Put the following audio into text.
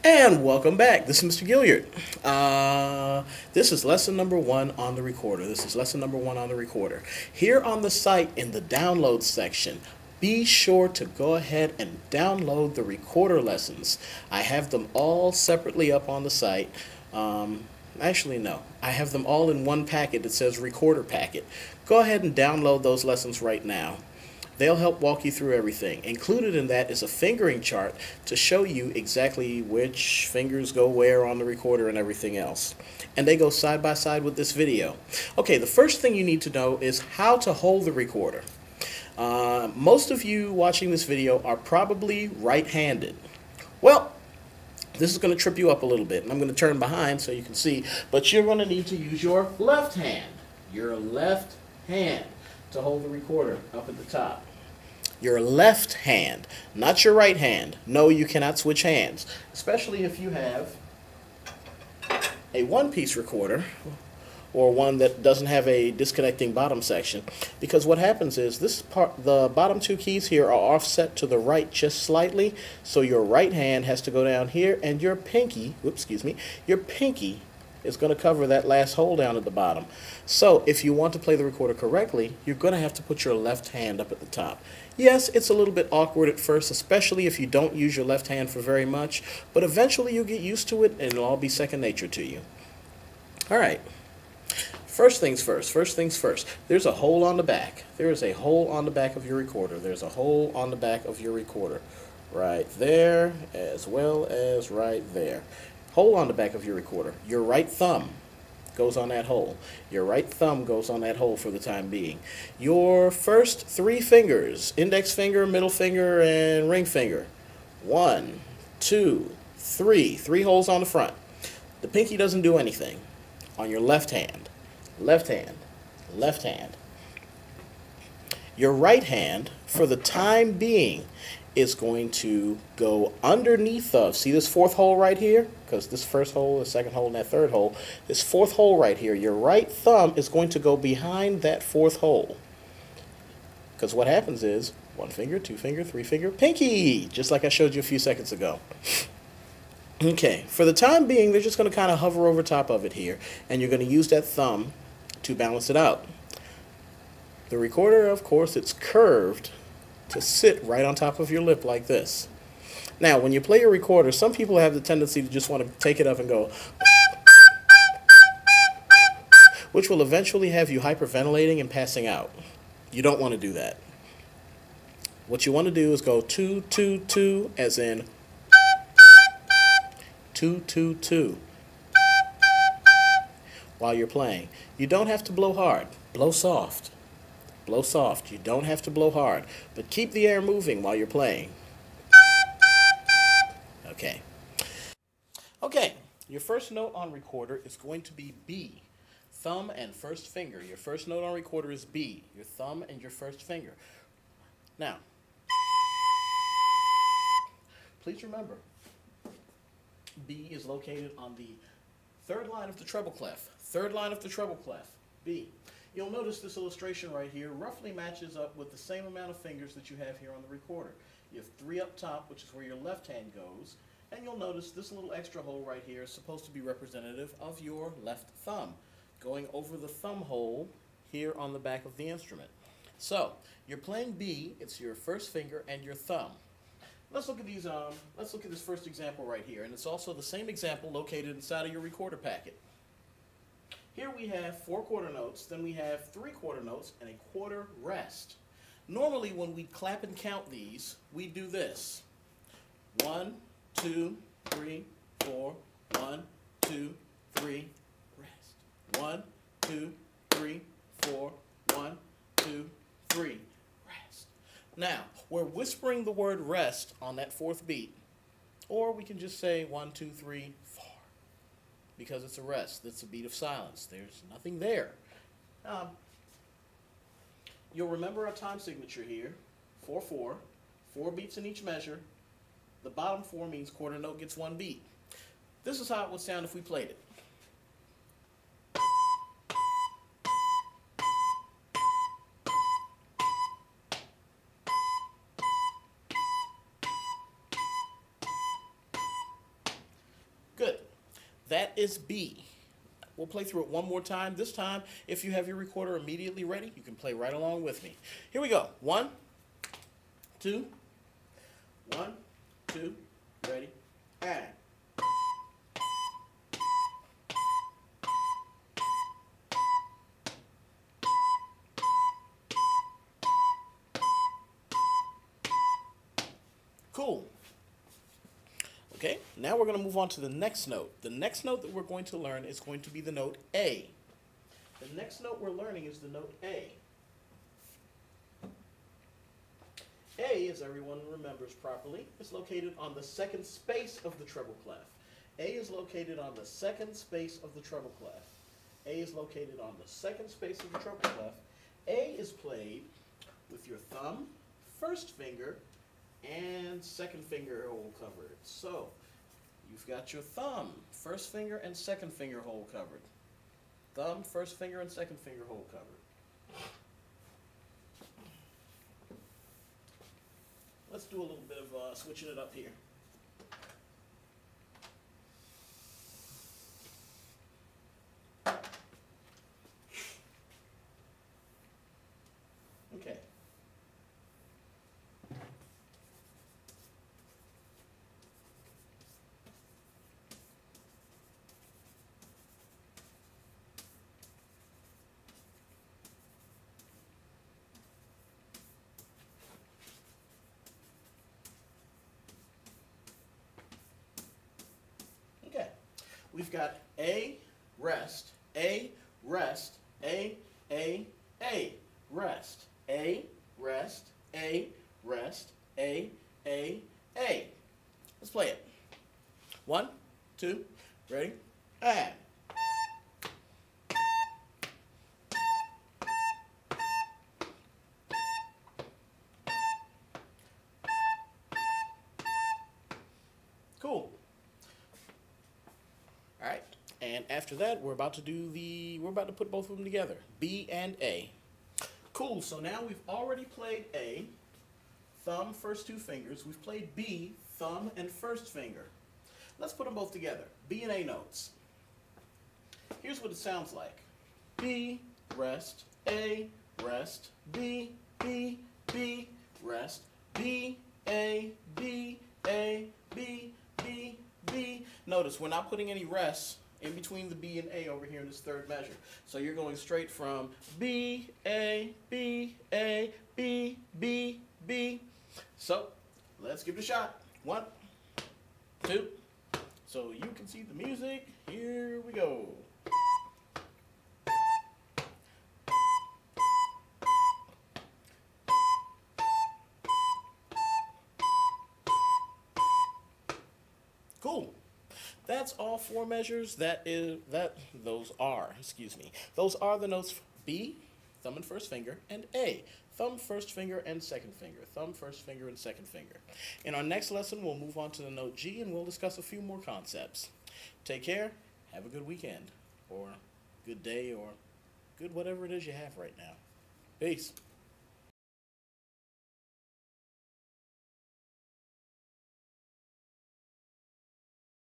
And welcome back. This is Mr. Gilliard. This is lesson number one on the recorder. Here on the site in the download section, be sure to go ahead and download the recorder lessons. I have them all separately up on the site. Actually, no. I have them all in one packet that says recorder packet. Go ahead and download those lessons right now. They'll help walk you through everything. Included in that is a fingering chart to show you exactly which fingers go where on the recorder and everything else. And they go side by side with this video. Okay, the first thing you need to know is how to hold the recorder. Most of you watching this video are probably right-handed. Well, this is going to trip you up a little bit, and I'm going to turn behind so you can see, but you're going to need to use your left hand. Your left hand to hold the recorder up at the top. Your left hand, not your right hand. No, you cannot switch hands, especially if you have a one-piece recorder or one that doesn't have a disconnecting bottom section, because what happens is this part, the bottom two keys here are offset to the right just slightly, so your right hand has to go down here, and your pinky, your pinky is going to cover that last hole down at the bottom. So if you want to play the recorder correctly, you're going to have to put your left hand up at the top. Yes, it's a little bit awkward at first, especially if you don't use your left hand for very much, but eventually you'll get used to it and it'll all be second nature to you. Alright, first things first. There's a hole on the back. There is a hole on the back of your recorder. There's a hole on the back of your recorder. Right there, as well as right there. Hole on the back of your recorder. Your right thumb goes on that hole. Your right thumb goes on that hole for the time being. Your first three fingers, index finger, middle finger, and ring finger. 1, 2, 3. 3 holes on the front. The pinky doesn't do anything. On your left hand. Left hand. Left hand. Your right hand, for the time being, is going to go underneath of, see this fourth hole right here? Because this first hole, the second hole, and that third hole, this fourth hole right here, your right thumb is going to go behind that fourth hole. Because what happens is, 1 finger, 2 finger, 3 finger, pinky, just like I showed you a few seconds ago. Okay, for the time being, they're just going to kind of hover over top of it here, and you're going to use that thumb to balance it out. The recorder, of course, it's curved to sit right on top of your lip like this. Now, when you play your recorder, some people have the tendency to just want to take it up and go, which will eventually have you hyperventilating and passing out. You don't want to do that. What you want to do is go 2, 2, 2, as in 2, 2, 2, while you're playing. You don't have to blow hard. Blow soft. Blow soft. You don't have to blow hard, but keep the air moving while you're playing. Okay. Okay, your first note on recorder is going to be B. Thumb and first finger. Your first note on recorder is B. Your thumb and your first finger. Now, please remember, B is located on the third line of the treble clef. Third line of the treble clef, B. You'll notice this illustration right here roughly matches up with the same amount of fingers that you have here on the recorder. You have 3 up top, which is where your left hand goes, and you'll notice this little extra hole right here is supposed to be representative of your left thumb, going over the thumb hole here on the back of the instrument. So, you're playing B, it's your first finger and your thumb. Let's look at these. Let's look at this first example right here, and it's also the same example located inside of your recorder packet. Here we have 4 quarter notes, then we have 3 quarter notes, and a quarter rest. Normally when we clap and count these, we do this. 1, 2, 3, 4, 1, 2, 3, rest. 1, 2, 3, 4, 1, 2, 3, rest. Now, we're whispering the word rest on that 4th beat, or we can just say 1, 2, 3, 4. Because it's a rest. It's a beat of silence. There's nothing there. You'll remember our time signature here. 4/4. 4 beats in each measure. The bottom 4 means quarter note gets 1 beat. This is how it would sound if we played it. that is B. We'll play through it one more time. This time, if you have your recorder immediately ready, you can play right along with me. Here we go. 1, 2, 1, 2, ready, and. Cool. Okay, now we're going to move on to the next note. The next note that we're going to learn is going to be the note A. The next note we're learning is the note A. A, as everyone remembers properly, is located on the second space of the treble clef. A is located on the second space of the treble clef. A is located on the second space of the treble clef. A is played with your thumb, first finger, and second finger hole covered. So, you've got your thumb, first finger, and second finger hole covered. Thumb, first finger, and second finger hole covered. Let's do a little bit of switching it up here. Okay. Okay. We've got A, rest, A, rest, A, rest, A, rest, A, rest, A. Let's play it. 1, 2, ready, and. Cool. All right, and after that, we're about to put both of them together, B and A. Cool, so now we've already played A, thumb, first two fingers. We've played B, thumb, and first finger. Let's put them both together, B and A notes. Here's what it sounds like. B, rest, A, rest, B, rest, B, A, B. Notice we're not putting any rests in between the B and A over here in this third measure. So you're going straight from B, A, B, A, B, B, B. So let's give it a shot. 1, 2. So you can see the music. Here we go. Cool. That's all 4 measures. Those are the notes B, thumb and first finger, and A, thumb, first finger, and second finger. Thumb, first finger, and second finger. In our next lesson, we'll move on to the note G, and we'll discuss a few more concepts. Take care. Have a good weekend, or good day, or good whatever it is you have right now. Peace.